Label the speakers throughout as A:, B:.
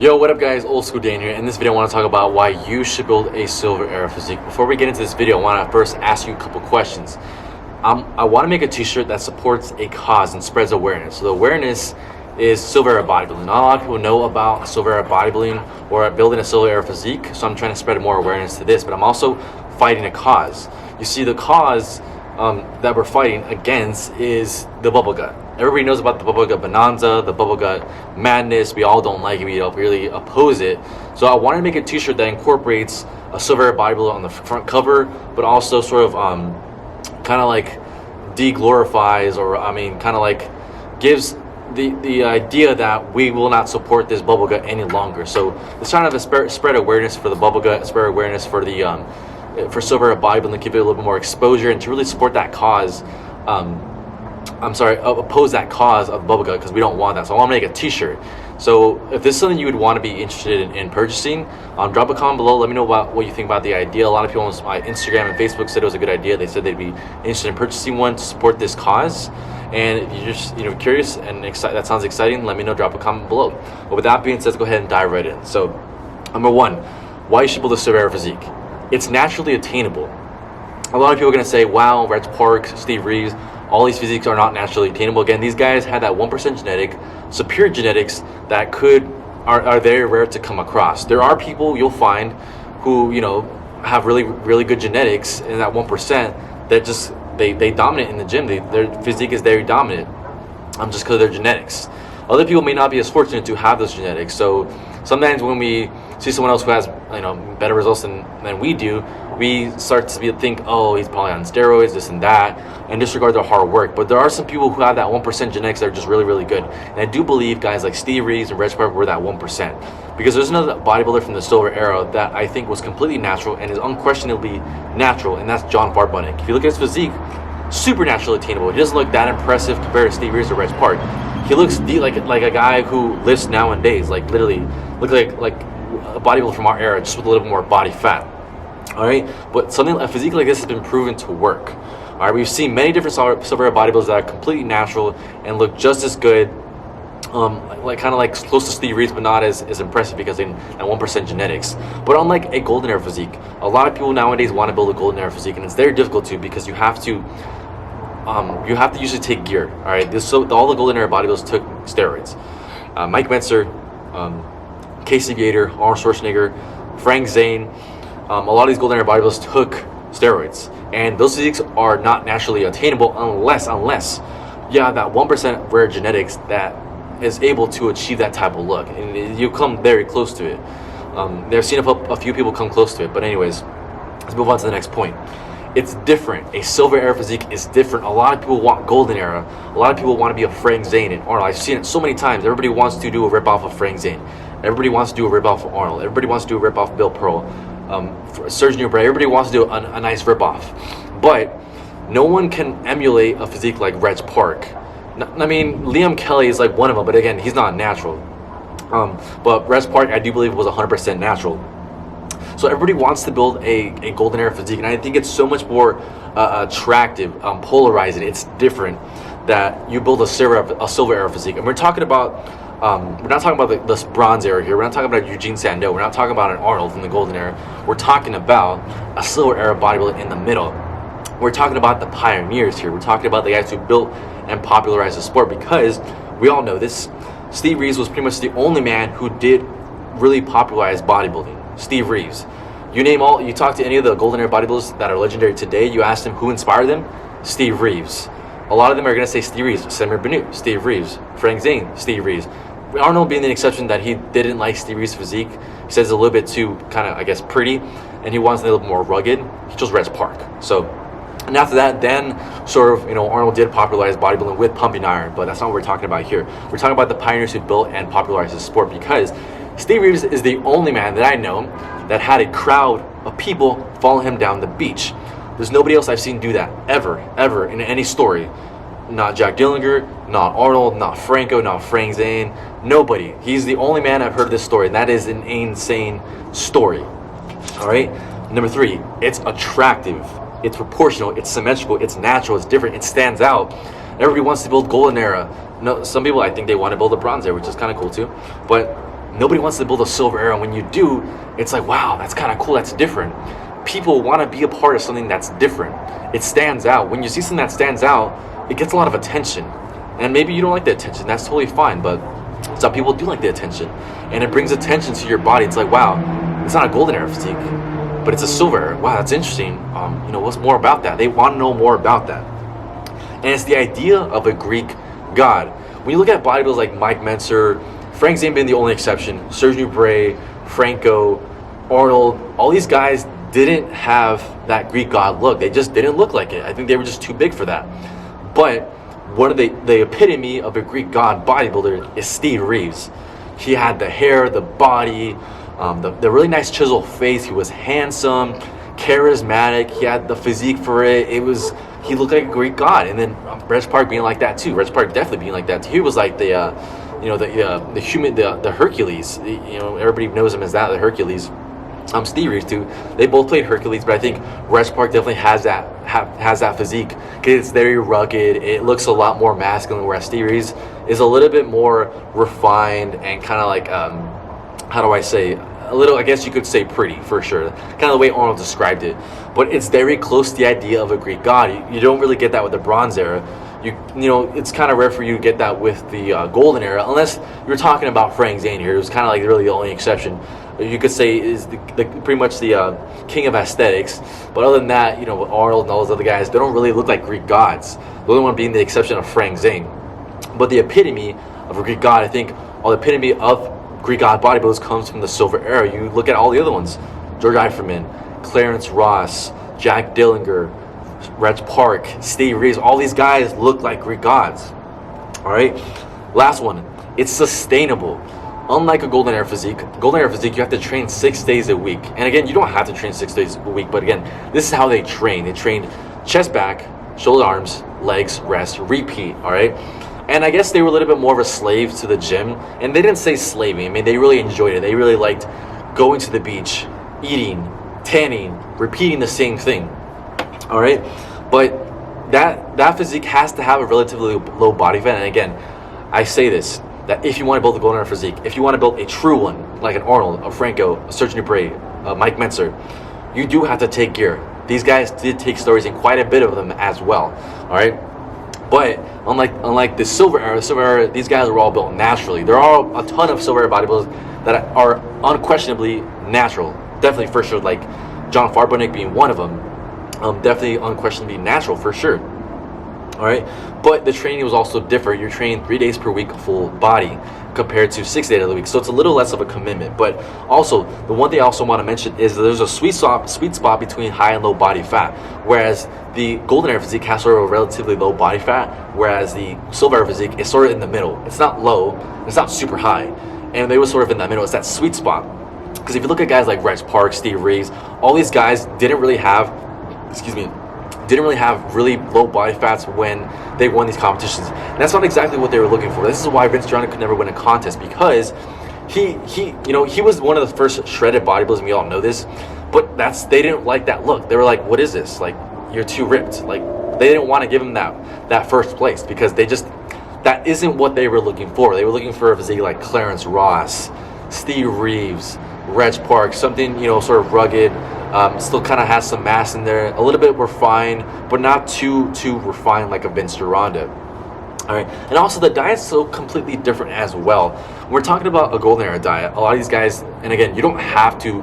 A: Yo, what up guys, Old School Dan here. In this video I want to talk about why you should build a silver era physique. Before we get into this video, I want to first ask you a couple questions. I want to make a t-shirt that supports a cause and spreads awareness. So the awareness is silver era bodybuilding. Not a lot of people know about silver era bodybuilding or building a silver era physique, so I'm trying to spread more awareness to this, but I'm also fighting a cause. You see, the cause that we're fighting against is the bubble gut. Everybody knows about the bubble gut bonanza, the bubble gut madness. We all don't like it. We really oppose it. So I wanted to make a t-shirt that incorporates a silver era bodybuilder on the front cover, but also sort of kind of like de-glorifies, or kind of like gives the idea that we will not support this bubble gut any longer. So it's trying to spread awareness for the bubble gut, spread awareness for the for silver era bodybuilding, give it a little bit more exposure, and to really support that cause. Oppose that cause of bubble gut, because we don't want that. So I want to make a t-shirt. So if this is something you would want to be interested in purchasing, drop a comment below. Let me know what you think about the idea. A lot of people on my Instagram and Facebook said it was a good idea. They said they'd be interested in purchasing one to support this cause. And if you're just curious and that sounds exciting, let me know. Drop a comment below. But with that being said, let's go ahead and dive right in. So number one, why you should build a silver era physique. It's naturally attainable. A lot of people are going to say, wow, Reg Park, Steve Reeves, all these physiques are not naturally attainable. Again, these guys had that 1% genetic, superior genetics that are very rare to come across. There are people you'll find who, have really, really good genetics in that 1% that just, they dominate in the gym. Their physique is very dominant just because of their genetics. Other people may not be as fortunate to have those genetics. So sometimes when we see someone else who has better results than we do, we start to think, oh, he's probably on steroids, this and that, and disregard their hard work. But there are some people who have that 1% genetics that are just really, really good. And I do believe guys like Steve Reeves and Reg Park were that 1%. Because there's another bodybuilder from the silver era that I think was completely natural and is unquestionably natural, and that's John Barbunic. If you look at his physique, super naturally attainable. He doesn't look that impressive compared to Steve Reeves or Reg Park. He looks like a guy who lifts nowadays, like literally look like a bodybuilder from our era, just with a little bit more body fat. All right, but a physique like this has been proven to work. All right, we've seen many different silver era bodybuilders that are completely natural and look just as good, kind of like close to Steve Reeves, but not as impressive because they have 1% genetics. But unlike a golden era physique, a lot of people nowadays want to build a golden era physique, and it's very difficult to, because you have to usually take gear. All right, all the golden era bodybuilders took steroids. Mike Mentzer, Casey Gator, Arnold Schwarzenegger, Frank Zane. A lot of these golden era bodybuilders took steroids, and those physiques are not naturally attainable unless you have that 1% rare genetics that is able to achieve that type of look, and you come very close to it. I've seen a few people come close to it, but anyways, let's move on to the next point. It's different. A silver era physique is different. A lot of people want golden era. A lot of people want to be a Frank Zane and Arnold. I've seen it so many times. Everybody wants to do a rip-off of Frank Zane. Everybody wants to do a rip-off of Arnold. Everybody wants to do a rip-off of Bill Pearl. Serge Newbray. Everybody wants to do a nice rip-off. But no one can emulate a physique like Reg Park. Liam Kelly is like one of them, but again, he's not natural. But Reg Park, I do believe, was 100% natural. So everybody wants to build a golden era physique, and I think it's so much more attractive, polarizing. It's different that you build a silver era physique. And we're talking about, we're not talking about the bronze era here. We're not talking about Eugene Sandow. We're not talking about an Arnold from the golden era. We're talking about a silver era bodybuilder in the middle. We're talking about the pioneers here. We're talking about the guys who built and popularized the sport, because we all know this. Steve Reeves was pretty much the only man who did really popularize bodybuilding. Steve Reeves. You talk to any of the golden era bodybuilders that are legendary today, you ask them who inspired them, Steve Reeves. A lot of them are going to say Steve Reeves. Samir Banu, Steve Reeves. Frank Zane, Steve Reeves. Arnold being the exception, that he didn't like Steve Reeves' physique. He says it's a little bit too kind of, I guess, pretty, and he wants a little bit more rugged. He chose Reg Park. So, and after that, then sort of, Arnold did popularize bodybuilding with pumping iron, but that's not what we're talking about here. We're talking about the pioneers who built and popularized the sport, because Steve Reeves is the only man that I know that had a crowd of people follow him down the beach. There's nobody else I've seen do that, ever, in any story. Not Jack Dillinger, not Arnold, not Franco, not Frank Zane, nobody. He's the only man I've heard this story, and that is an insane story. All right? Number 3, it's attractive. It's proportional, it's symmetrical, it's natural, it's different, it stands out. Everybody wants to build golden era. No, some people, I think they want to build a bronze era, which is kind of cool too. But Nobody wants to build a silver era. When you do, it's like, wow, that's kind of cool, that's different. People want to be a part of something that's different. It stands out. When you see something that stands out, it gets a lot of attention. And maybe you don't like the attention, that's totally fine, but some people do like the attention. And it brings attention to your body. It's like, wow, it's not a golden era physique, but it's a silver era. Wow, that's interesting. What's more about that? They want to know more about that. And it's the idea of a Greek god. When you look at bodybuilders like Mike Mentzer, Frank Zane being the only exception, Serge Nubret, Franco, Arnold, all these guys didn't have that Greek god look. They just didn't look like it. I think they were just too big for that. But one of the epitome of a Greek god bodybuilder is Steve Reeves. He had the hair, the body, the really nice chiseled face. He was handsome, charismatic. He had the physique for it. He looked like a Greek god. And then Reg Park being like that too. Reg Park definitely being like that too. He was like the Hercules. Everybody knows him as that, the Hercules. Steve Reeves too. They both played Hercules, but I think Reg Park definitely has that physique because it's very rugged. It looks a lot more masculine, whereas Steve Reeves is a little bit more refined and kind of like how do I say, a little, I guess you could say pretty for sure. Kind of the way Arnold described it, but it's very close to the idea of a Greek god. You don't really get that with the Bronze Era. It's kind of rare for you to get that with the Golden Era, unless you're talking about Frank Zane here. It was kind of like really the only exception. You could say is pretty much the king of aesthetics. But other than that, Arnold and all those other guys, they don't really look like Greek gods. The only one being the exception of Frank Zane. But the epitome of a Greek god, I think, or the epitome of Greek god bodybuilders comes from the Silver Era. You look at all the other ones: George Eiferman, Clarence Ross, Jack Dillinger, Reg Park, Steve Reeves. All these guys look like Greek gods. All right. Last one. It's sustainable. Unlike a Golden Era physique, you have to train 6 days a week. And again, you don't have to train 6 days a week, but again, this is how they train. They train chest, back, shoulder, arms, legs, rest, repeat, all right? And I guess they were a little bit more of a slave to the gym. And they didn't say slaving. I mean, they really enjoyed it. They really liked going to the beach, eating, tanning, repeating the same thing, all right? But that physique has to have a relatively low body fat. And again, I say this, that if you want to build a Golden Era physique, if you want to build a true one, like an Arnold, a Franco, a Serge Nubret, a Mike Mentzer, you do have to take gear. These guys did take steroids, and quite a bit of them as well, all right? But unlike the Silver Era, these guys were all built naturally. There are a ton of Silver Era bodybuilders that are unquestionably natural. Definitely, for sure, like John Farbonik being one of them. Definitely unquestionably natural, for sure. All right, but the training was also different. You're training 3 days per week, full body, compared to 6 days of the week. So it's a little less of a commitment. But also, the one thing I also want to mention is that there's a sweet spot between high and low body fat. Whereas the Golden Era physique has sort of a relatively low body fat, whereas the Silver Era physique is sort of in the middle. It's not low, it's not super high, and they were sort of in that middle. It's that sweet spot. Because if you look at guys like Reg Park, Steve Reeves, all these guys didn't really have really low body fats when they won these competitions. And that's not exactly what they were looking for. This is why Vince Giordano could never win a contest, because he was one of the first shredded bodybuilders, and we all know this, but they didn't like that look. They were like, what is this? Like, you're too ripped. Like, they didn't want to give him that first place, because that isn't what they were looking for. They were looking for a physique like Clarence Ross, Steve Reeves, Reg Park, something, sort of rugged, still kind of has some mass in there, a little bit refined, but not too refined like a Vince Giordano. All right, and also the diet's so completely different as well. When we're talking about a Golden Era diet, a lot of these guys, and again, you don't have to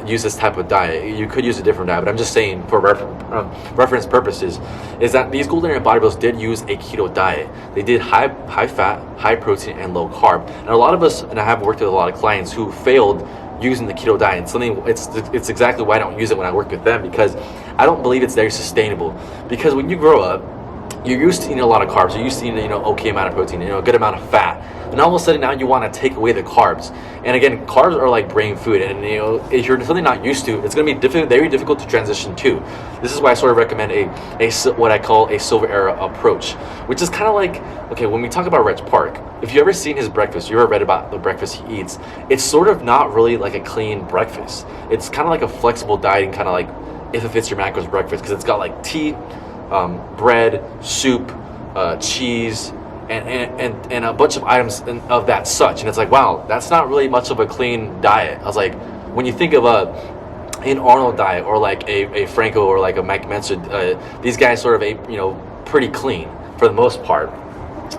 A: use this type of diet. You could use a different diet, but I'm just saying for reference purposes, is that these Golden Era bodybuilders did use a keto diet. They did high fat, high protein, and low carb. And a lot of us, and I have worked with a lot of clients who failed using the keto diet. It's exactly why I don't use it when I work with them, because I don't believe it's very sustainable. Because when you grow up, you're used to eating a lot of carbs. You're used to eating, okay amount of protein, a good amount of fat. And all of a sudden now you want to take away the carbs. And again, carbs are like brain food. And if you're something not used to, it's going to be very difficult to transition to. This is why I sort of recommend what I call a Silver Era approach, which is kind of like, okay, when we talk about Reg Park, if you ever seen his breakfast, you ever read about the breakfast he eats, it's sort of not really like a clean breakfast. It's kind of like a flexible dieting, kind of like if it fits your macros breakfast, because it's got like tea, bread, soup, cheese, and a bunch of items of that such, and it's like, wow, that's not really much of a clean diet. I was like, when you think of an Arnold diet, or like a Franco, or like a Mike Mensa, these guys sort of ate, pretty clean for the most part.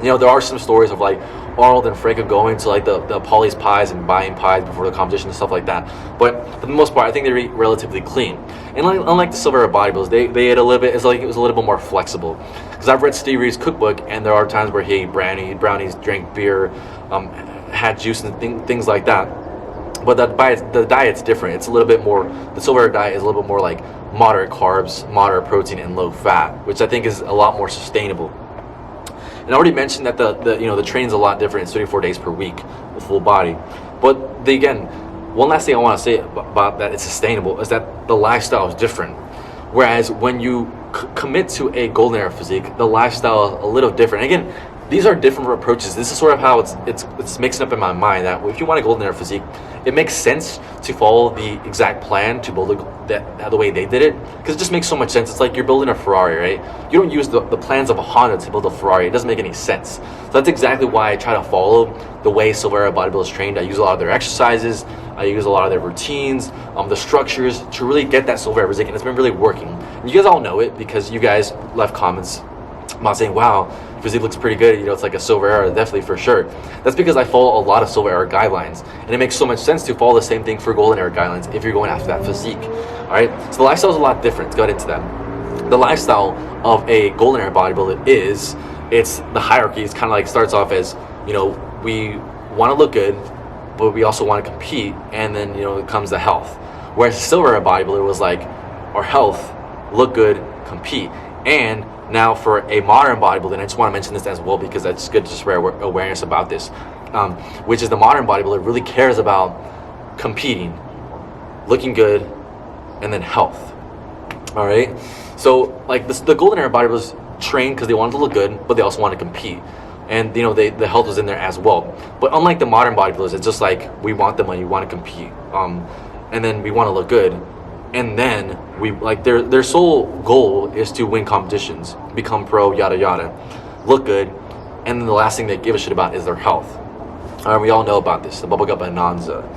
A: There are some stories of like Arnold and Franco going to like the Polly's Pies and buying pies before the competition and stuff like that. But for the most part, I think they eat relatively clean. And unlike the silver bodybuilders, they ate a little bit. It's like it was a little bit more flexible. Because I've read Steve Reeves' cookbook, and there are times where he ate brownies, drank beer, had juice and things like that. But the diet's different. It's a little bit more. The silver diet is a little bit more like moderate carbs, moderate protein, and low fat, which I think is a lot more sustainable. And I already mentioned that the training's a lot different. It's 34 days per week with full body. But again, one last thing I want to say about that it's sustainable is that the lifestyle is different. Whereas when you commit to a golden era physique, the lifestyle is a little different. Again, these are different approaches. This is sort of how it's mixing up in my mind that if you want a golden era physique, it makes sense to follow the exact plan to build the way they did it, because it just makes so much sense. It's like you're building a Ferrari, right? You don't use the plans of a Honda to build a Ferrari. It doesn't make any sense. So that's exactly why I try to follow the way silver era bodybuilders trained. I use a lot of their exercises. I use a lot of their routines, the structures to really get that silver era physique, and it's been really working. And you guys all know it because you guys left comments about saying, wow, physique looks pretty good, it's like a silver era, definitely, for sure. That's because I follow a lot of silver era guidelines, and it makes so much sense to follow the same thing for golden era guidelines if you're going after that physique. All right, so the lifestyle is a lot different. Let's get into that. The lifestyle of a golden era bodybuilder it's the hierarchy. It's kind of like starts off as, we want to look good, but we also want to compete, and then it comes to health. Whereas silver era bodybuilder was like, our health, look good, compete. And now for a modern bodybuilder, and I just want to mention this as well because that's good to spread awareness about this, which is the modern bodybuilder really cares about competing, looking good, and then health. All right, so like the golden era bodybuilders train because they wanted to look good, but they also want to compete, and the health was in there as well. But unlike the modern bodybuilders, it's just like we want the money, we want to compete, and then we want to look good. And then we like their sole goal is to win competitions, become pro, yada yada, look good, and then the last thing they give a shit about is their health. All right, we all know about this, the bubblegum bonanza.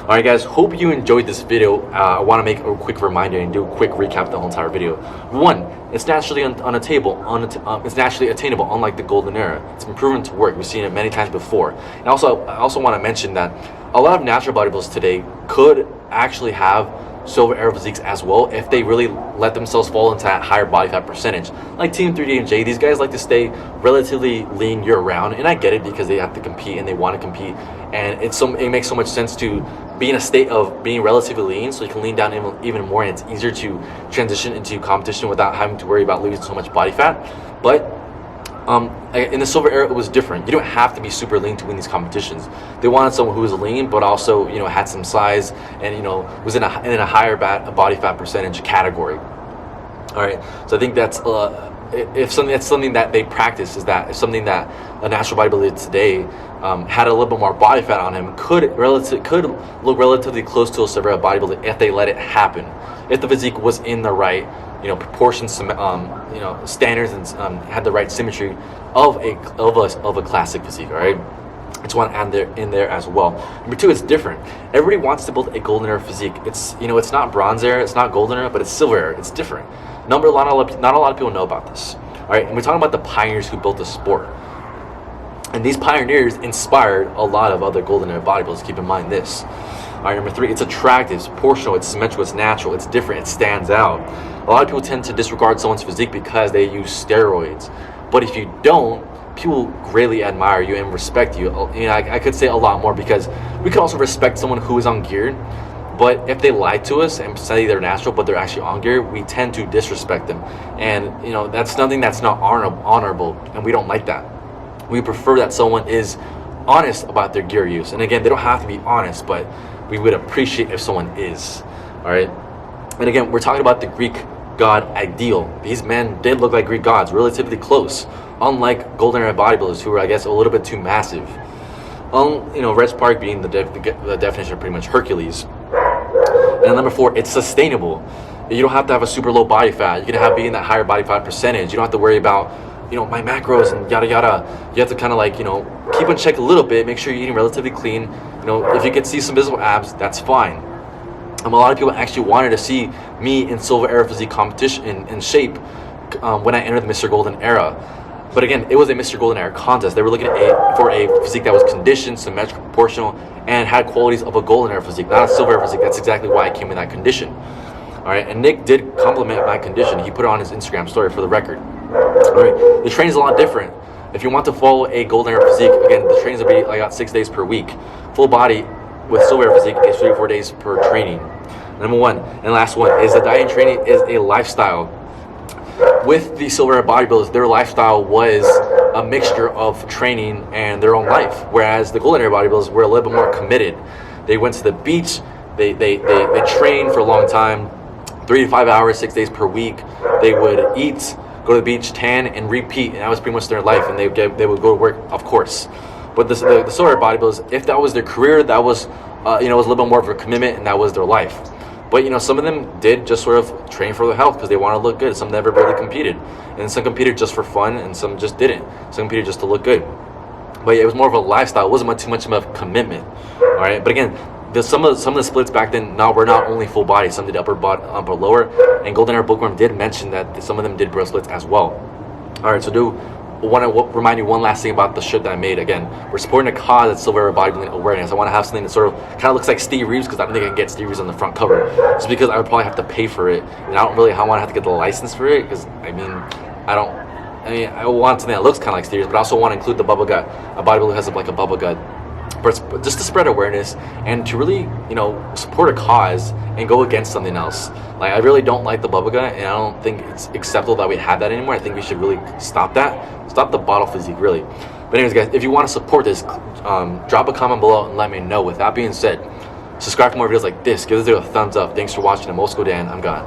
A: All right, guys, hope you enjoyed this video. I want to make a quick reminder and do a quick recap of the whole entire video. One, it's naturally it's naturally attainable, unlike the golden era. It's been proven to work. We've seen it many times before. And I also want to mention that a lot of natural bodybuilders today could actually have silver era physiques as well if they really let themselves fall into that higher body fat percentage. Like Team 3D and J, these guys like to stay relatively lean year round, and I get it because they have to compete and they want to compete, and it makes so much sense to be in a state of being relatively lean so you can lean down even more, and it's easier to transition into competition without having to worry about losing so much body fat. But in the silver era, it was different. You don't have to be super lean to win these competitions. They wanted someone who was lean, but also had some size and was in a higher body fat percentage category. All right, so I think that's something that they practice, is that if something that a natural bodybuilder today had a little bit more body fat on him could look relatively close to a silver era bodybuilder if they let it happen, if the physique was in the right proportions, standards, and had the right symmetry of a classic physique. All right, I just want to add in there as well. Number two, it's different. Everybody wants to build a golden era physique. It's it's not bronze era, it's not golden era, but it's silver era. It's different. Not a lot of people know about this. All right, and we're talking about the pioneers who built the sport. And these pioneers inspired a lot of other golden era bodybuilders. Keep in mind this. All right, number three, it's attractive, it's proportional, it's symmetrical, it's natural, it's different, it stands out. A lot of people tend to disregard someone's physique because they use steroids. But if you don't, people greatly admire you and respect you. I could say a lot more, because we could also respect someone who is on gear. But if they lie to us and say they're natural, but they're actually on gear, we tend to disrespect them. And that's something that's not honorable, and we don't like that. We prefer that someone is honest about their gear use. And again, they don't have to be honest, but we would appreciate if someone is. All right. And again, we're talking about the Greek god ideal. These men did look like Greek gods, relatively close, unlike golden era bodybuilders who were, I guess, a little bit too massive. Red Spark being the definition of pretty much Hercules. And number four, it's sustainable. You don't have to have a super low body fat. You can be in that higher body fat percentage. You don't have to worry about my macros and yada yada. You have to kind of like, keep on check a little bit, make sure you're eating relatively clean. If you could see some visible abs, that's fine. A lot of people actually wanted to see me in silver era physique competition in shape when I entered the Mr. Golden era. But again, it was a Mr. Golden era contest. They were looking for a physique that was conditioned, symmetrical, proportional, and had qualities of a golden era physique, not a silver era physique. That's exactly why I came in that condition. All right, and Nick did compliment my condition. He put it on his Instagram story for the record. All right, the training's a lot different. If you want to follow a golden era physique, again, the trainings will be like about 6 days per week. Full body with silver era physique is 3 to 4 days per training. Number one, and last one, is that diet and training is a lifestyle. With the silver era bodybuilders, their lifestyle was a mixture of training and their own life, whereas the golden era bodybuilders were a little bit more committed. They went to the beach, they trained for a long time, 3 to 5 hours, 6 days per week. They would eat, go to the beach, tan, and repeat, and that was pretty much their life. And they would go to work, of course. But the silver era bodybuilders, if that was their career, that was was a little bit more of a commitment, and that was their life. But some of them did just sort of train for their health because they want to look good. Some never really competed, and some competed just for fun, and some just didn't. Some competed just to look good. But yeah, it was more of a lifestyle. It wasn't too much of a commitment. All right, but again, some of the splits back then now were not only full body. Some did upper lower, and Golden Era Bookworm did mention that some of them did bro splits as well. All right, so want to remind you one last thing about the shirt that I made. Again, we're supporting a cause that's silver era bodybuilding awareness. I want to have something that sort of kind of looks like Steve Reeves, because I don't think I can get Steve Reeves on the front cover, just because I would probably have to pay for it, and I don't really want to have to get the license for it, because I want something that looks kind of like Steve Reeves, but I also want to include the bubble gut, a bodybuilder who has like a bubble gut, but just to spread awareness and to really support a cause and go against something else. Like, I really don't like the bubble gut, and I don't think it's acceptable that we have that anymore. I think we should really stop the bottle physique, really. But anyways, guys, if you want to support this, drop a comment below and let me know. With that being said, subscribe for more videos like this. Give this video a thumbs up. Thanks for watching. I'm Old School Dan. I'm gone.